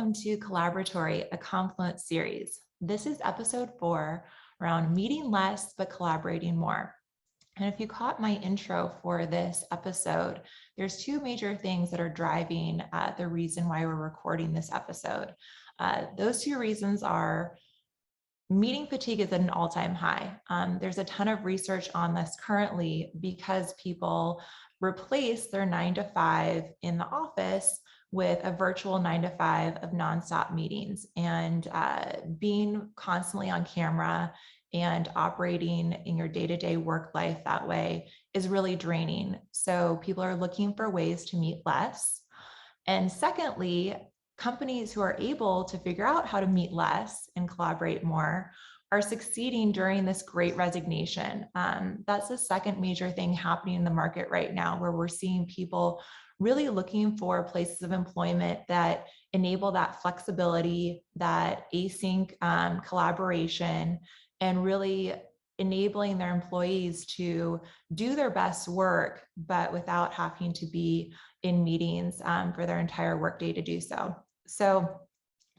welcome to Collaboratory, a Confluence series. This is episode 4, around meeting less but collaborating more. And if you caught my intro for this episode, there's 2 major things that are driving the reason why we're recording this episode. Those 2 reasons are meeting fatigue is at an all-time high. There's a ton of research on this currently because people replace their 9 to 5 in the office with a virtual 9 to 5 of nonstop meetings, and being constantly on camera and operating in your day-to-day work life that way is really draining. So people are looking for ways to meet less. And secondly, companies who are able to figure out how to meet less and collaborate more are succeeding during this great resignation. That's the second major thing happening in the market right now, where we're seeing people really looking for places of employment that enable that flexibility, that async collaboration, and really enabling their employees to do their best work, but without having to be in meetings for their entire workday to do so. So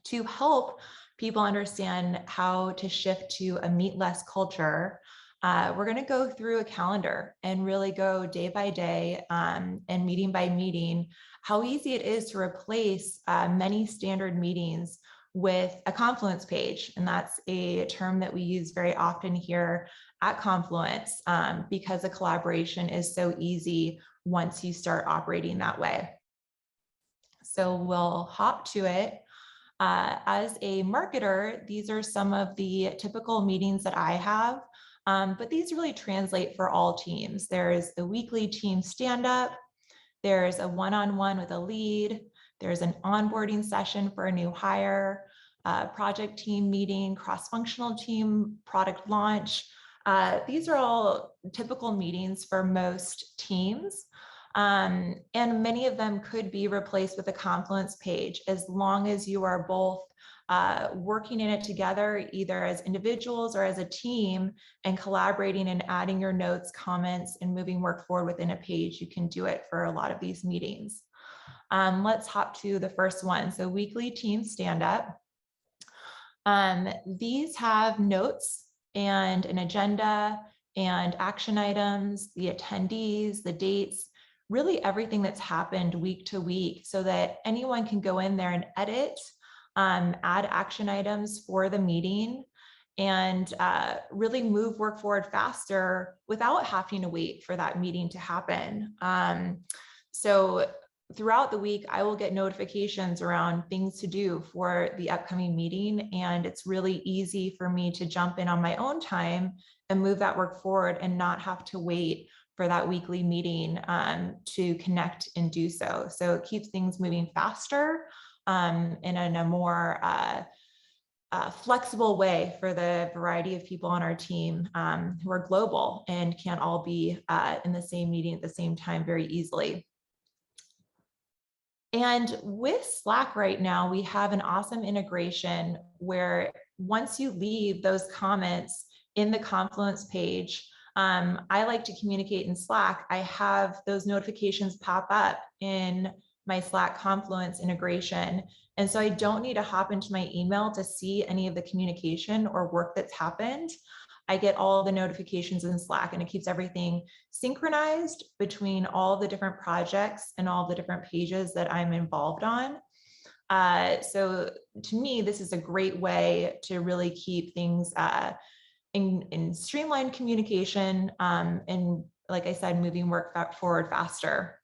to help people understand how to shift to a meet less culture, we're going to go through a calendar and really go day by day and meeting by meeting, how easy it is to replace many standard meetings with a Confluence page. And that's a term that we use very often here at Confluence because the collaboration is so easy once you start operating that way. So we'll hop to it. As a marketer, these are some of the typical meetings that I have, but these really translate for all teams. There's a weekly team stand-up, there's a one-on-one with a lead, there's an onboarding session for a new hire, project team meeting, cross-functional team product launch. These are all typical meetings for most teams. And many of them could be replaced with a Confluence page as long as you are both working in it together, either as individuals or as a team, and collaborating and adding your notes, comments, and moving work forward within a page. You can do it for a lot of these meetings. Let's hop to the first one. So weekly team stand-up. These have notes and an agenda and action items, the attendees, the dates, really everything that's happened week to week, so that anyone can go in there and edit, add action items for the meeting, and really move work forward faster without having to wait for that meeting to happen. So throughout the week, I will get notifications around things to do for the upcoming meeting, and it's really easy for me to jump in on my own time and move that work forward and not have to wait for that weekly meeting to connect and do so. So it keeps things moving faster and in a more flexible way for the variety of people on our team who are global and can't all be in the same meeting at the same time very easily. And with Slack right now, we have an awesome integration where once you leave those comments in the Confluence page, I like to communicate in Slack. I have those notifications pop up in my Slack Confluence integration. And so I don't need to hop into my email to see any of the communication or work that's happened. I get all the notifications in Slack, and it keeps everything synchronized between all the different projects and all the different pages that I'm involved on. So to me, this is a great way to really keep things in streamlined communication and, like I said, moving work forward faster.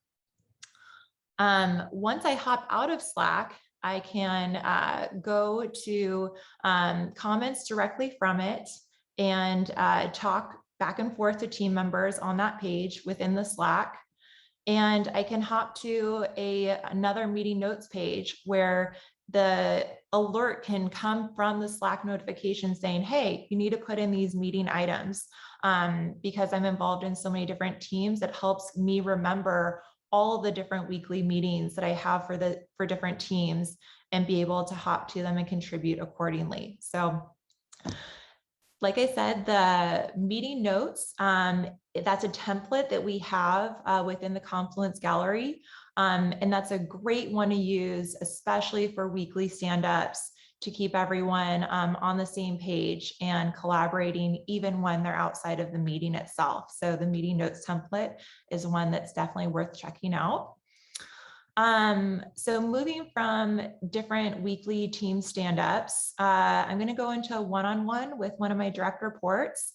Once I hop out of Slack, I can go to comments directly from it and talk back and forth to team members on that page within the Slack. And I can hop to another meeting notes page where the alert can come from the Slack notification saying, hey, you need to put in these meeting items. Because I'm involved in so many different teams, it helps me remember all the different weekly meetings that I have for different teams and be able to hop to them and contribute accordingly. So like I said, the meeting notes, that's a template that we have within the Confluence gallery. And that's a great one to use, especially for weekly stand-ups, to keep everyone on the same page and collaborating even when they're outside of the meeting itself. So the meeting notes template is one that's definitely worth checking out. So moving from different weekly team stand-ups, I'm going to go into one-on-one with one of my direct reports.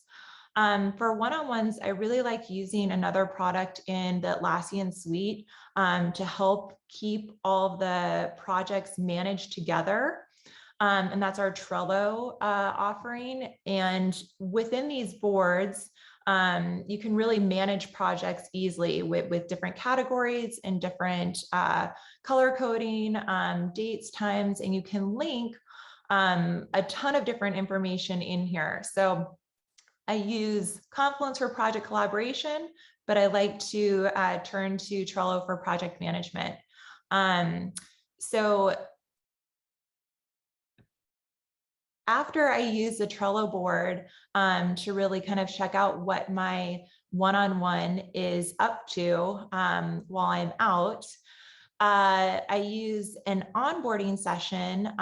For one-on-ones, I really like using another product in the Atlassian suite to help keep all the projects managed together. And that's our Trello offering. And within these boards, you can really manage projects easily with different categories and different color coding, dates, times, and you can link a ton of different information in here. So I use Confluence for project collaboration, but I like to turn to Trello for project management. So after I use the Trello board to really kind of check out what my one-on-one is up to while I'm out, I use an onboarding session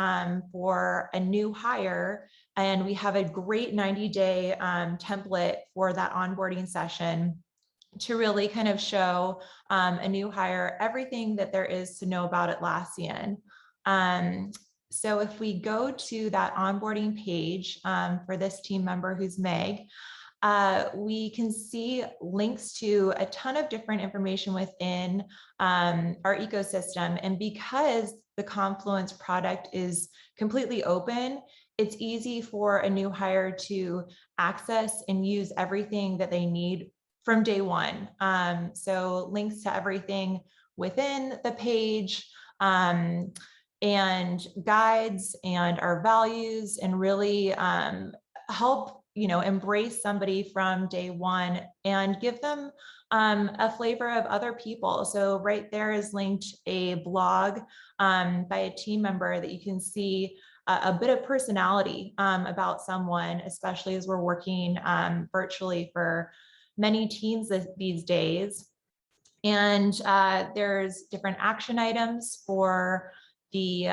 for a new hire, and we have a great 90-day template for that onboarding session to really kind of show a new hire everything that there is to know about Atlassian. So if we go to that onboarding page for this team member who's Meg, we can see links to a ton of different information within our ecosystem. And because the Confluence product is completely open, it's easy for a new hire to access and use everything that they need from day one. So links to everything within the page, and guides and our values, and really help embrace somebody from day one and give them a flavor of other people. So right there is linked a blog by a team member that you can see a bit of personality about someone, especially as we're working virtually for many teams these days. And there's different action items for the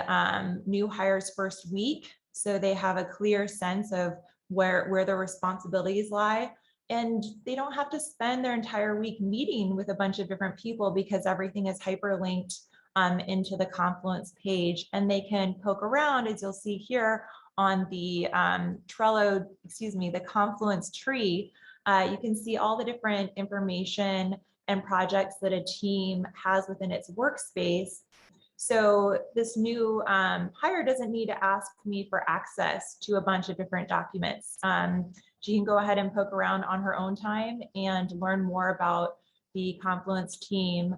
new hires first week, so they have a clear sense of where their responsibilities lie, and they don't have to spend their entire week meeting with a bunch of different people because everything is hyperlinked into the Confluence page, and they can poke around, as you'll see here on the the Confluence tree. You can see all the different information and projects that a team has within its workspace. So this new hire doesn't need to ask me for access to a bunch of different documents. She can go ahead and poke around on her own time and learn more about the Confluence team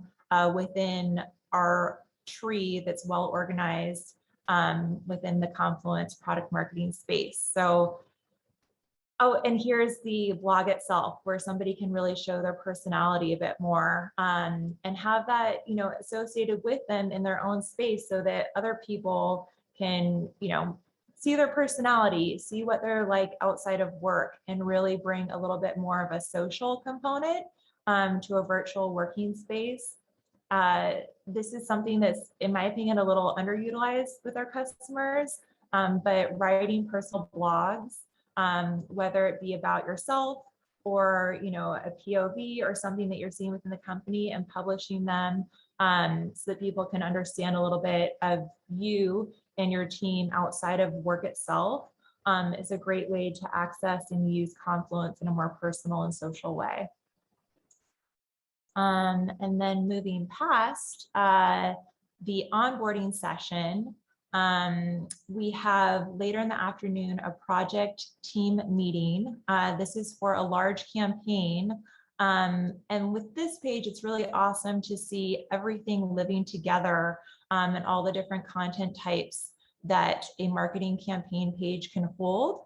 within our tree that's well organized within the Confluence product marketing space. So, oh, and here's the blog itself, where somebody can really show their personality a bit more and have that, associated with them in their own space, so that other people can, see their personality, see what they're like outside of work, and really bring a little bit more of a social component to a virtual working space. This is something that's, in my opinion, a little underutilized with our customers, but writing personal blogs, whether it be about yourself or a POV or something that you're seeing within the company, and publishing them so that people can understand a little bit of you and your team outside of work itself, is a great way to access and use Confluence in a more personal and social way. And then moving past the onboarding session, we have later in the afternoon a project team meeting. This is for a large campaign. And with this page, it's really awesome to see everything living together and all the different content types that a marketing campaign page can hold.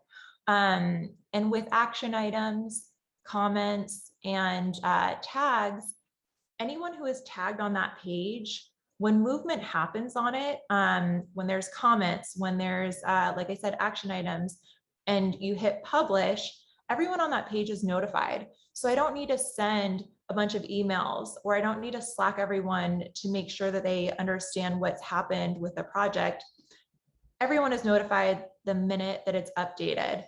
And with action items, comments, and tags, anyone who is tagged on that page, when movement happens on it, when there's comments, when there's, like I said, action items, and you hit publish, everyone on that page is notified. So I don't need to send a bunch of emails, or I don't need to Slack everyone to make sure that they understand what's happened with the project. Everyone is notified the minute that it's updated.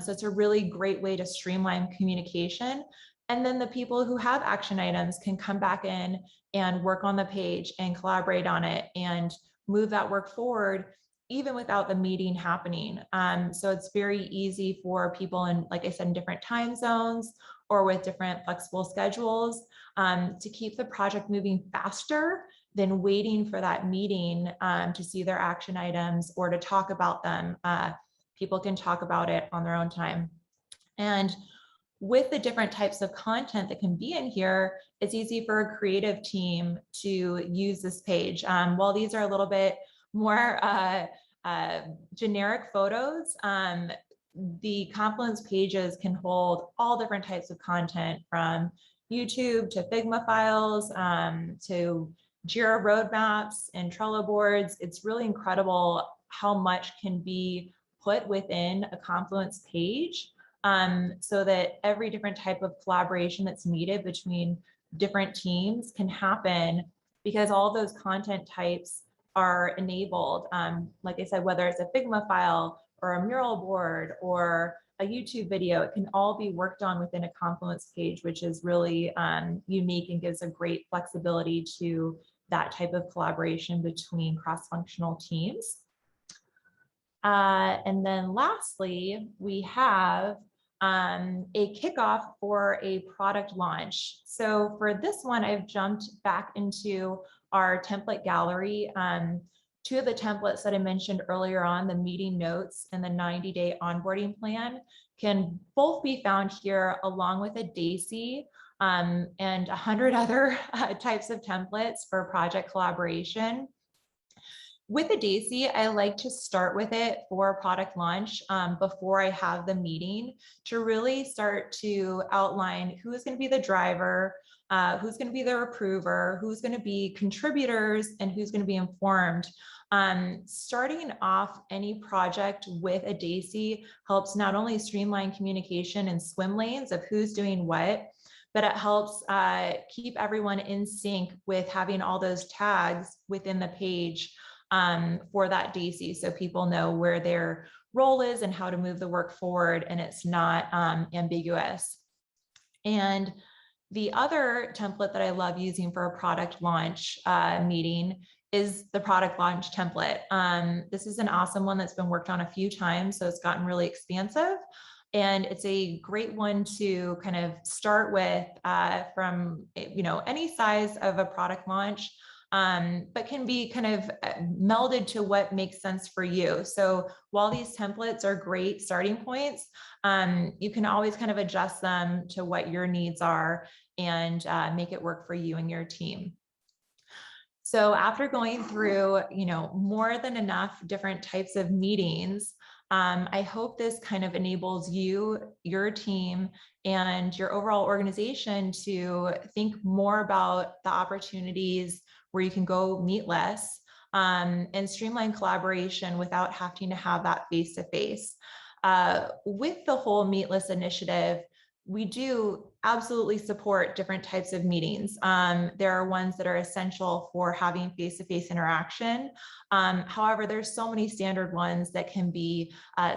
So it's a really great way to streamline communication. And then the people who have action items can come back in and work on the page and collaborate on it and move that work forward, even without the meeting happening. So it's very easy for people in, like I said, in different time zones or with different flexible schedules to keep the project moving faster than waiting for that meeting to see their action items or to talk about them. People can talk about it on their own time. And with the different types of content that can be in here, it's easy for a creative team to use this page. While these are a little bit more generic photos, the Confluence pages can hold all different types of content, from YouTube to Figma files to Jira roadmaps and Trello boards. It's really incredible how much can be put within a Confluence page, so that every different type of collaboration that's needed between different teams can happen, because all those content types are enabled. Like I said, whether it's a Figma file or a mural board or a YouTube video, it can all be worked on within a Confluence page, which is really unique and gives a great flexibility to that type of collaboration between cross-functional teams. And then lastly, we have a kickoff for a product launch. So for this one, I've jumped back into our template gallery. Two of the templates that I mentioned earlier on, the meeting notes and the 90-day onboarding plan, can both be found here, along with a DACI and 100 other types of templates for project collaboration. With a DACI, I like to start with it for product launch before I have the meeting, to really start to outline who is going to be the driver, who's going to be the approver, who's going to be contributors, and who's going to be informed. Starting off any project with a DACI helps not only streamline communication and swim lanes of who's doing what, but it helps keep everyone in sync with having all those tags within the page for that DACI, so people know where their role is and how to move the work forward, and it's not ambiguous. And the other template that I love using for a product launch meeting is the product launch template. This is an awesome one that's been worked on a few times, so it's gotten really expansive. And it's a great one to kind of start with from any size of a product launch, but can be kind of melded to what makes sense for you. So while these templates are great starting points, you can always kind of adjust them to what your needs are and make it work for you and your team. So after going through, more than enough different types of meetings, I hope this kind of enables you, your team, and your overall organization to think more about the opportunities where you can go meet less and streamline collaboration without having to have that face-to-face. With the whole Meet Less initiative, we do absolutely support different types of meetings. There are ones that are essential for having face-to-face interaction. However, there's so many standard ones that can be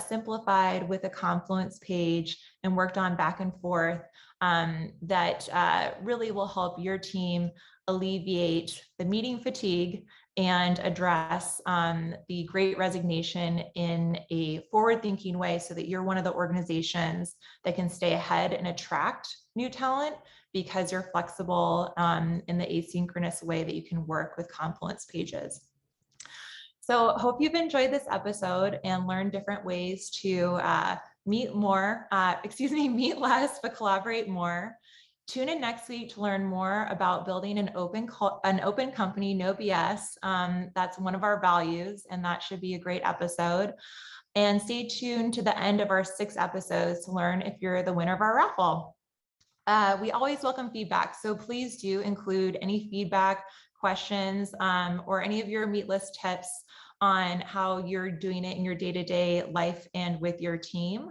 simplified with a Confluence page and worked on back and forth that really will help your team alleviate the meeting fatigue and address the great resignation in a forward-thinking way, so that you're one of the organizations that can stay ahead and attract new talent, because you're flexible in the asynchronous way that you can work with Confluence pages. So hope you've enjoyed this episode and learned different ways to meet less, but collaborate more. Tune in next week to learn more about building an open company, no BS. That's one of our values, and that should be a great episode. And stay tuned to the end of our 6 episodes to learn if you're the winner of our raffle. We always welcome feedback, so please do include any feedback, questions, or any of your Meet List tips on how you're doing it in your day-to-day life and with your team.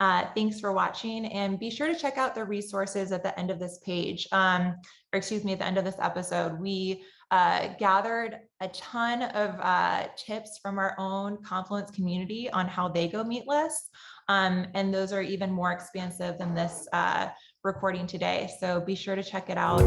Thanks for watching, and be sure to check out the resources at the end of this page, or excuse me, at the end of this episode. We gathered a ton of tips from our own Confluence community on how they go meatless, and those are even more expansive than this recording today. So be sure to check it out.